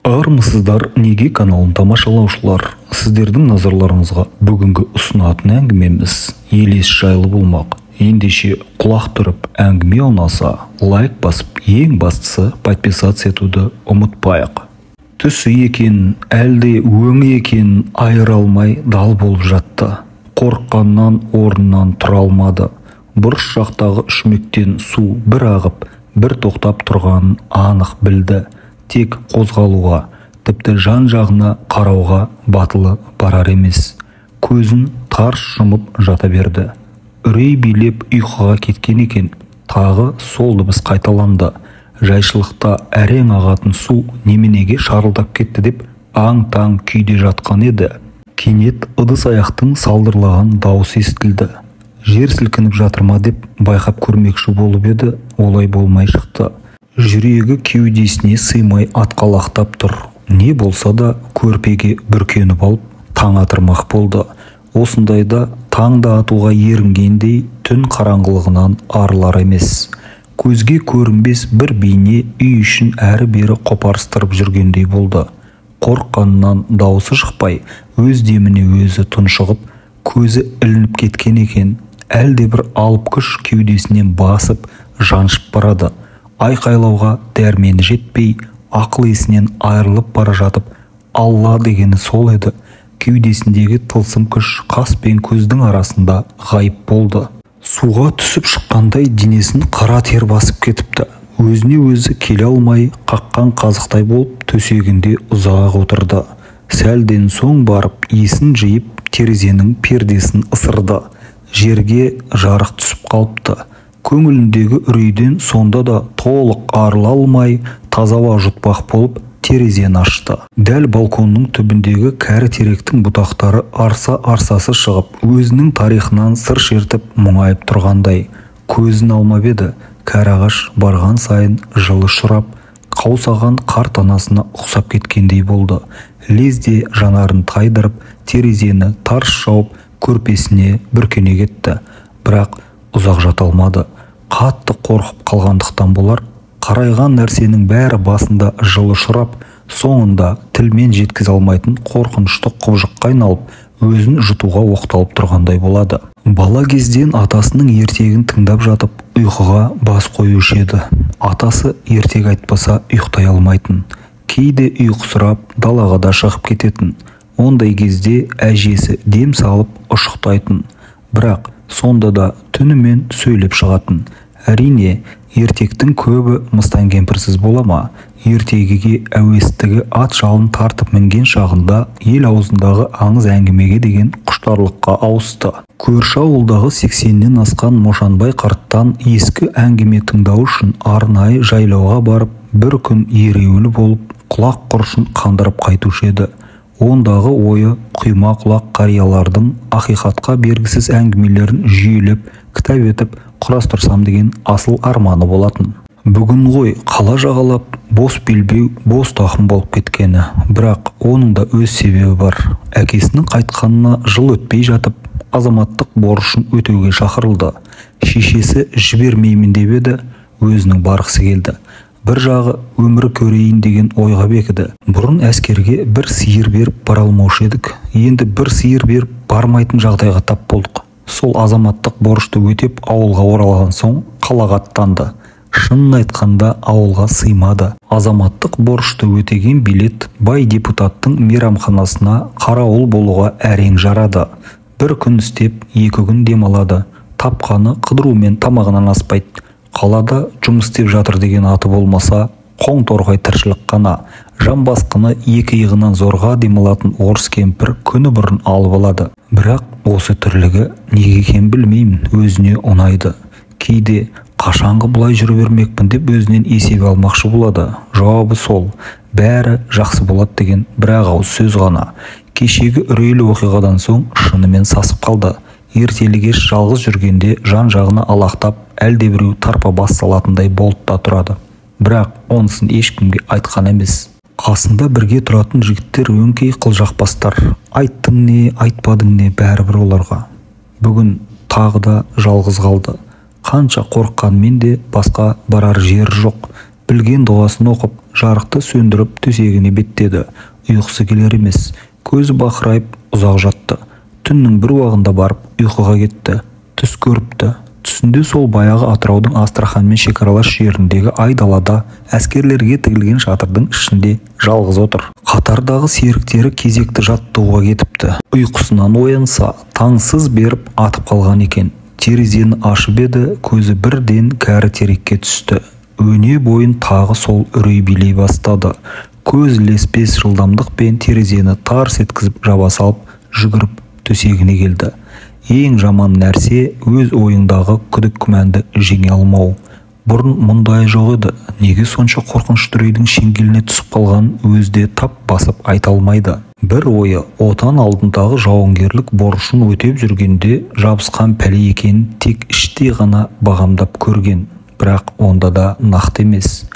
Армысыздар неге каналын тамашалаушылар. Сіздердің назарларыңызға бүгінгі ұсынатын әңгімеміз елес жайлы болмақ. Ендеше құлақ түріп әңгіме ұнаса, лайк басып, ең бастысы подписаться етуді ұмытпайық. Түсі екен, әлде өңі екен айыра алмай дал болып жатты. Қорыққаннан орнынан тұра алмады. Бұрыш жақтағы шүмектен су бір ағып, бір тоқтап тұрғанын анық білді. Тек қозғалуға, тіпті жан жағына қарауға батылы барар емес. Көзін тарс жұмып жата берді. Үрей билеп ұйқыға кеткен екен. Тағы сол дыбыс қайталанды. Жайшылықта әрең ағатын су неменеге шарылдап кетті деп аң-таң күйде жатқан еді. Кенет ыдыс аяқтың салдырлаған дауысы естілді. Жер сілкініп жатыр ма деп байқап көрмекші болып еді, олай болмай шықты. Жүрегі кеудесіне сыймай атқалақтап тұр. Не болса да көрпеге бүркеніп алып таң атырмақ болды. Осындайда таңда атуға ерінгендей түн қараңғылығынан арылар емес. Көзге көрінбес бір бейне үй ішін әрі-бері қопарыстырып жүргендей болды. Қорыққанынан даусы шықпай, өз деміне өзі тұншығып, көзі ілініп кеткен екен. Әлде бір алып күш кеудесінен басып, жаншып барады. Айқайлауға дәрмені жетпей, ақыл есінен айырылып бара жатып, Алла дегені сол еді. Кеудесіндегі тылсым күш қас пен көздің арасында ғайып болды. Суға түсіп шыққандай денесін қара тер басып кетіпті. Өзіне өзі келе алмай, қаққан қазықтай болып төсегінде ұзақ отырды. Сәлден соң барып есін жиып, терезенің пердесін ысырды. Жерге жарық түсіп қалыпты. Көңіліндегі үрейден сонда да толық арыла алмай, таза ауа жұтпақ болып терезені ашты. Дәл балконның түбіндегі кәрі теректің бұтақтары арса-арсасы шығып, өзінің тарихынан сыр шертіп мұңайып тұрғандай. Көзін алмап еді, кәрі ағаш барған сайын жылы шырап, қаусаған қарт анасына ұқсап кеткендей болды. Лезде жанарын тайдырып, терезені тарс жауып, көрпесіне бүркене кетті. Бірақ ұзақ жата алмады. Қатты қорқып қалғандықтан болар, қарайған нәрсенің бәрі басында жылы шырап, соңында тілмен жеткізе алмайтын қорқынышты құбыжыққа айналып, өзін жұтуға оқталып тұрғандай болады. Бала кезден атасының ертегін тыңдап жатып, ұйқыға бас қоюшы еді. Атасы ертек айтпаса ұйықтай алмайтын. Кейде ұйқысырап далаға да шығып кететін. Ондай кезде әжесі дем салып ұшықтайтын. Бірақ сонда да түнімен сөйлеп шығатын. Әрине, ертектің көбі мыстан кемпірсіз бола ма? Ертегіге әуестігі ат жалын тартып мінген шағында ел аузындағы аңыз әңгімеге деген құштарлыққа ауысты. Көрші ауылдағы 80-нен асқан Мошанбай қарттан ескі әңгіме тыңдау үшін арнайы жайлауға барып, бір күн ереуілі болып, құлақ құрышын қандырып қайтушы еді. Ондағы ойы құйма құлақ қариялардың ақиқатқа бергісіз әңгімелерін жүйелеп, кітап етіп құрастырсам деген асыл арманы болатын. Бүгін ғой қала жағалап, бос белбеу, бос тақым болып кеткені. Бірақ оның да өз себебі бар. Әкесінің қайтқанына жыл өтпей жатып, азаматтық борышын өтеуге шақырылды. Шешесі жібермеймін деп еді, өзінің барғысы келді. Бір жағы өмір көрейін деген ойға бекіді. Бұрын әскерге бір сиыр беріп бара алмаушы едік. Енді бір сиыр беріп бармайтын жағдайға тап болдық. Сол азаматтық борышты өтеп ауылға оралған соң қалаға аттанды. Шынын айтқанда ауылға сыймады. Азаматтық борышты өтеген билет бай депутаттың мейрамханасына қарауыл болуға әрең жарады. Бір күн істеп, 2 күн демалады. Тапқаны қыдырумен тамағынан аспайды. Қалада жұмыс істеп жатыр деген аты болмаса, қоң торғай тіршілік қана. Жан басқыны 2 иығынан зорға демалатын орыс кемпір күні бұрын алып алады. Бірақ осы тірлігі неге екенін білмеймін, өзіне ұнайды. Кейде қашанғы бұлай жүре бермекпін деп өзінен есеп алмақшы болады. Жауабы сол, бәрі жақсы болады деген бір-ақ ауыз сөз ғана. Кешегі үрейлі оқиғадан соң шынымен сасып қалды. Ертелі-кеш жалғыз жүргенде жан жағына алақтап, әлде біреу тарпа бас салатындай болып та тұрады. Бірақ онысын ешкімге айтқан емес. Қасында бірге тұратын жігіттер өңкей қылжақпастар. Айттың не, айтпадың не, бәрібір оларға. Бүгін тағы да жалғыз қалды. Қанша қорыққанмен де басқа барар жер жоқ. білген дұғасын оқып, жарықты сөндіріп төсегіне беттеді. Ұйқысы келер емес, көзі бақырайып ұзақ жатты. Түннің бір уағында барып ұйқыға кетті. Түс көріпті. Түсінде сол баяғы Атыраудың Астраханьмен шекаралас жеріндегі айдалада әскерлерге тігілген шатырдың ішінде жалғыз отыр. Қатардағы серіктері кезекті жаттығуға кетіпті. Ұйқысынан оянса, таңсыз беріп атып қалған екен. Терезені ашып еді, көзі бірден кәрі терекке түсті. Өне бойын тағы сол үрей билей бастады. Көз ілеспес жылдамдықпен терезені тарс еткізіп жаба салып, жүгіріп төсегіне келді. Ең жаман нәрсе өз ойындағы күдік күмәнді жеңе алмау. Бұрын мұндай жоқ еді. Неге сонша қорқынышты үрейдің шеңгеліне түсіп қалған өзде тап басып айта алмайды. Бір ойы, отан алдындағы жауынгерлік борышын өтеп жүргенде жабысқан пәле екенін тек іштей ғана бағамдап көрген. Бірақ онда да нақты емес.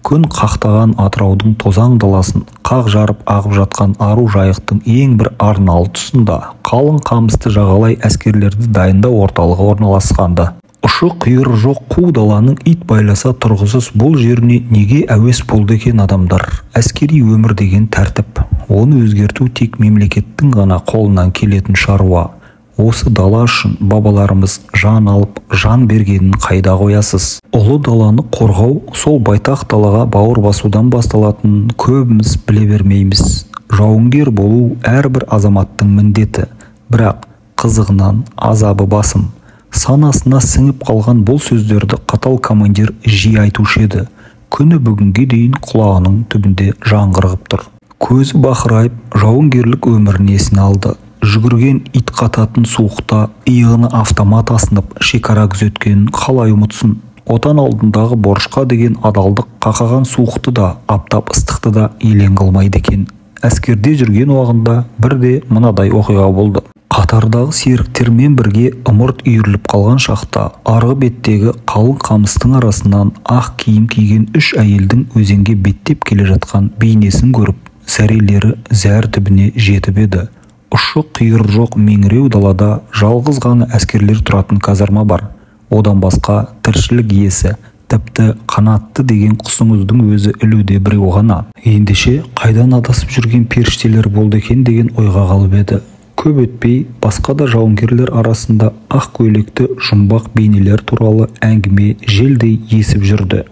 Күн қақтаған Атыраудың тозаң даласын қақ жарып ағып жатқан ару жайықтың ең бір арналы тұсында қалың қамысты жағалай әскерлерді дайындау орталығы орналасқанды. Ұшы қиыры жоқ қу даланың ит байласа тұрғысыз бұл жеріне неге әуес болды екен адамдар? Әскери өмір деген тәртіп. Оны өзгерту тек мемлекеттің ғана қолынан келетін шаруа. Осы дала үшін бабаларымыз жан алып, жан бергенін қайда қоясыз? Ұлы даланы қорғау сол байтақ далаға бауыр басудан басталатынын көбіміз біле бермейміз. Жауынгер болу әрбір азаматтың міндеті, бірақ қызығынан азабы басым. Санасына сіңіп қалған бұл сөздерді қатал командир жиі айтушы еді. Күні бүгінге дейін құлағының түбінде жаңғырығып тұр. Көзі бақырайып, жауынгерлік өмірін есіне алды. Жүгірген ит қататын суықта иығына автомат асынып шекара күзеткенін қалай ұмытсын? Отан алдындағы борышқа деген адалдық қақаған суықты да, аптап ыстықты да елең қылмайды екен. Әскерде жүрген уағында бірде мынадай оқиға болды. Қатардағы серіктермен бірге ымырт үйіріліп қалған шақта арғы беттегі қалың қамыстың арасынан ақ киім киген үш әйелдің өзенге беттеп келе жатқан бейнесін көріп, зәрелері зәр түбіне жетіп еді. Ұшы қиыр жоқ меңіреу далада жалғыз ғана әскерлер тұратын казарма бар. Одан басқа тіршілік иесі, тіпті қанатты деген құсыңыздың өзі ілуде біреу ғана. Ендеше қайдан адасып жүрген періштелер болды екен деген ойға қалып еді. Көп өтпей басқа да жауынгерлер арасында ақ көйлекті жұмбақ бейнелер туралы әңгіме желдей есіп жүрді.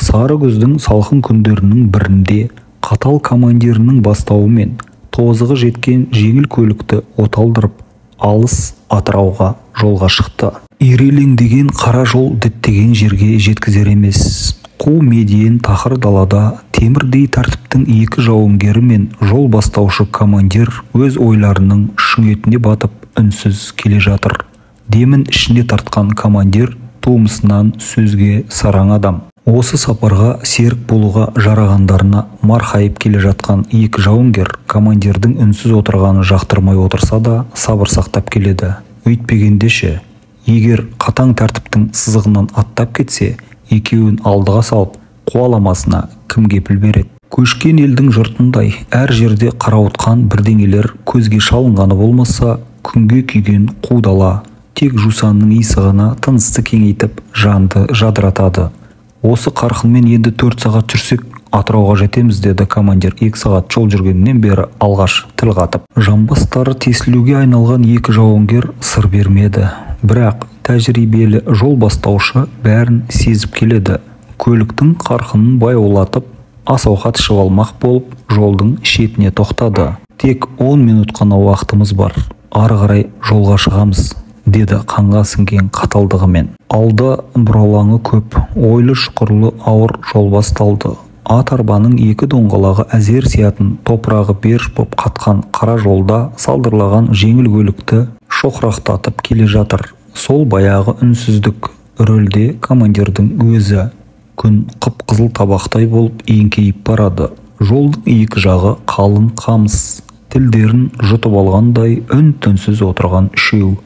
Сары күздің салқын күндерінің бірінде қатал командирінің бастауымен тозығы жеткен жеңіл көлікті оталдырып, алыс Атырауға жолға шықты. Ирелеңдеген қара жол діттеген жерге жеткізер емес. Қу медиен тақыр далада темірдей тәртіптің екі жауынгері мен жол бастаушы командир өз ойларының шүңетіне батып үнсіз келе жатыр. Демін ішіне тартқан командир тумысынан сөзге сараң адам. Осы сапарға серік болуға жарағандарына марқайып келе жатқан екі жауынгер командирдің үнсіз отырғаны жақтырмай отырса да сабыр сақтап келеді. Өйтпегендеше, егер қатаң тәртіптің сызығынан аттап кетсе, екеуін алдыға салып, қуаламасына кім кепіл береді? Көшкен елдің жұртындай әр жерде қарауытқан бірдеңелер көзге шалынғаны болмаса, күнге күйген қу дала тек жусанның иісі ғана тынысты кеңейтіп, жанды жадыратады. Осы қарқынмен енді 4 сағат жүрсек, Атырауға жетеміз, деді командир 2 сағат жол жүргеннен бері алғаш тіл қатып. Жамбастары тесілуге айналған екі жауынгер сыр бермеді. Бірақ тәжірибелі жол бастаушы бәрін сезіп келеді. Көліктің қарқынын баяулатып, ас-ауқат ішіп алмақ болып, жолдың шетіне тоқтады. Тек 10 минут қана уақытымыз бар. Ары қарай жолға шығамыз, деді қанға сіңген қаталдығымен. Алда бұралаңы көп, ойлы шұқырлы ауыр жол басталды. Ат арбаның екі доңғалағы әзер сиятын топырағы берш боп қатқан қара жолда салдырлаған жеңіл көлікті шоқырақтатып келе жатыр. Сол баяғы үнсіздік рөлде командирдің өзі. Күн қып-қызыл табақтай болып еңкейіп барады. Жолдың екі жағы қалың қамыс. Тілдерін жұтып алғандай үн-түнсіз отырған үшеу.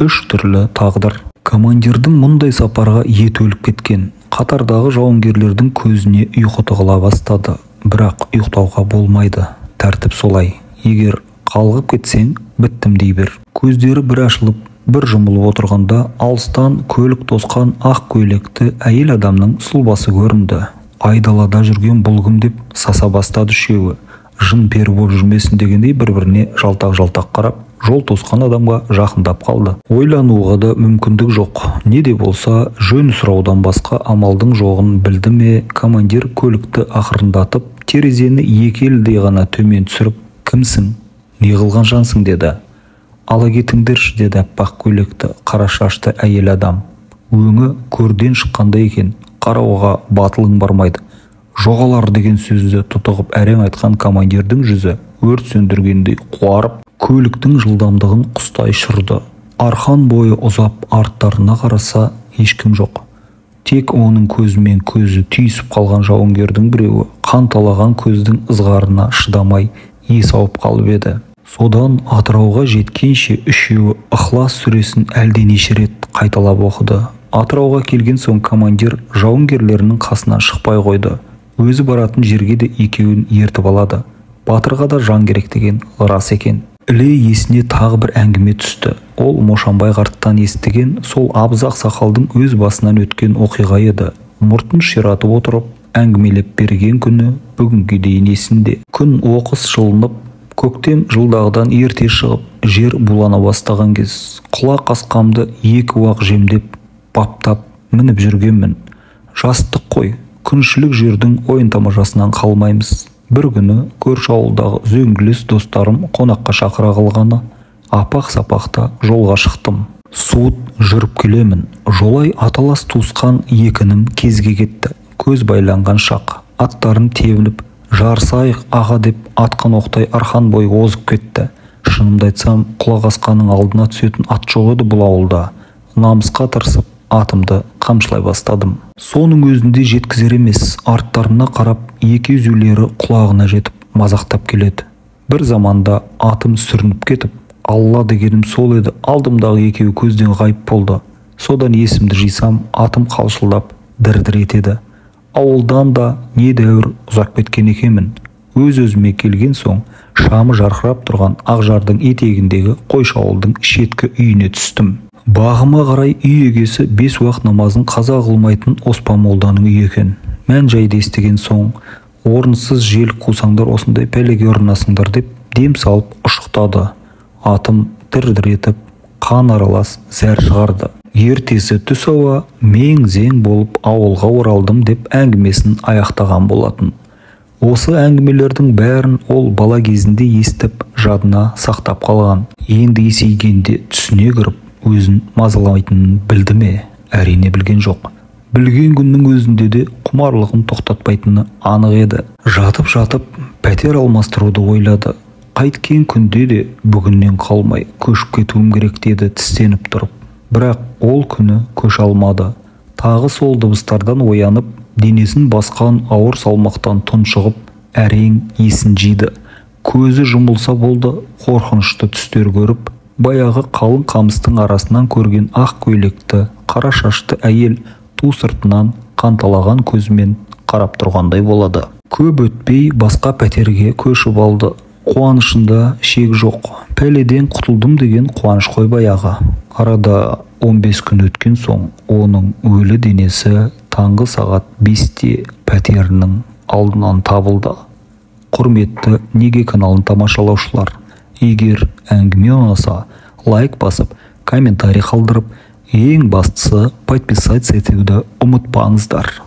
3 түрлі тағдыр. Командирдің мұндай сапарға еті өліп кеткен. Қатардағы жауынгерлердің көзіне ұйқы тығыла бастады. Бірақ ұйықтауға болмайды. Тәртіп солай. Егер қалғып кетсең, біттім дей бер. Көздері бір ашылып, бір жұмылып отырғанда алыстан көлік тосқан ақ көйлекті әйел адамның сұлбасы көрінді. айдалада жүрген бұл кім деп саса бастады үшеуі. Жын пері болып жүрмесін дегендей бір-біріне жалтақ қарап, жол тосқан адамға жақындап қалды. Ойлануға да мүмкіндік жоқ. Не де болса, жөн сұраудан басқа амалдың жоғын білді ме, командир көлікті ақырындатып, терезені екі елдей ғана төмен түсіріп, кімсің? Не қылған жансың деді. Ала кетіңдерші деді аппақ көйлекті, қара шашты әйел адам. Өңі көрден шыққанда екен, қарауға батылың бармайды. Жоғалар деген сөзді тұтығып әрең айтқан командирдің жүзі өрт сөндіргендей қуарып, көліктің жылдамдығын құстай шырды. Арқан бойы ұзап арттарына қараса ешкім жоқ. Тек оның көзімен көзі түйісіп қалған жауынгердің біреуі қанталаған көздің ызғарына шыдамай ес ауып қалып еді. Содан Атырауға жеткенше үшеуі Ықылас сүресін әлденеше рет қайталап оқыды. Атырауға келген соң командир жауынгерлерінің қасынан шықпай қойды. Өзі баратын жерге де екеуін ертіп алады. Батырға да жан керек деген рас екен. Іле есіне тағы бір әңгіме түсті. Ол Мошанбай қарттан естіген сол абыз ақсақалдың өз басынан өткен оқиға еді. Мұртын ширатып отырып, әңгімелеп берген күні бүгінге дейін есінде. Күн оқыс жылынып, көктем жылдағыдан ерте шығып, жер булана бастаған кез, құлақ асқамды екі уақ жемдеп, баптап мініп жүргенмін. Жастық қой, күншілік жердің ойын тамашасынан қалмаймыз. Бір күні көрші ауылдағы үзеңгілес достарым қонаққа шақыра қалғаны, апақ-сапақта жолға шықтым. Суыт жүріп келемін. Жолай аталас туысқан екінім кезге кетті. Көз байланған шақ, аттарын тебініп, жарысайық аға деп атқан оқтай арқан бойы озып кетті. Шынымды айтсам, құлақ асқанның алдына түсетін ат жоқ еді бұл ауылда. Намысқа тырысып, атымды қамшылай бастадым. Соның өзінде жеткізер емес, арттарына қарап, екі езулері құлағына жетіп мазақтап келеді. Бір заманда атым сүрініп кетіп, Алла дегенім сол еді, алдымдағы екеуі көзден ғайып болды. Содан есімді жисам, атым қалшылдап дір-дір етеді. Ауылдан да не дәуір ұзап кеткен екенмін. Өз-өзіме келген соң, шамы жарқырап тұрған Ақжардың етегіндегі Қойшауылдың шеткі үйіне түстім. Бағыма қарай үй егесі 5 уақыт намазын қаза қылмайтын Оспан молданың үйі екен. Мән жайды естіген соң, орынсыз жел қусаңдар осындай пәлеге ұрынасыңдар деп дем салып ұшықтады. Атым дір-дір етіп, қан аралас зәр шығарды. Ертесі түс ауа мең-зең болып ауылға оралдым деп әңгімесін аяқтаған болатын. Осы әңгімелердің бәрін ол бала кезінде естіп, жадына сақтап қалған. Енді есейгенде түсіне кіріп, өзін мазалайтынын білді ме? Әрине білген жоқ. Білген күннің өзінде де құмарлығын тоқтатпайтыны анық еді. Жатып пәтер алмастыруды ойлады. Қайткен күнде де бүгіннен қалмай көшіп кетуім керек деді тістеніп тұрып. Бірақ ол күні көш алмады. Тағы сол дыбыстардан оянып, денесін басқан ауыр салмақтан тұншығып, әрең есін жиды. Көзі жұмылса болды, қорқынышты түстер көріп, баяғы қалың қамыстың арасынан көрген ақ көйлекті, қара шашты әйел ту сыртынан қанталаған көзімен қарап тұрғандай болады. Көп өтпей басқа пәтерге көшіп алды. Қуанышында шек жоқ. Пәледен құтылдым деген қуаныш қой баяғы. Арада 15 күн өткен соң, оның өлі денесі таңғы сағат 5-те пәтерінің алдынан табылды. Құрметті Неге каналын тамашалаушылар, егер әңгіме ұнаса, лайк басып, комментарий қалдырып, ең бастысы подписаться етуді ұмытпаңыздар.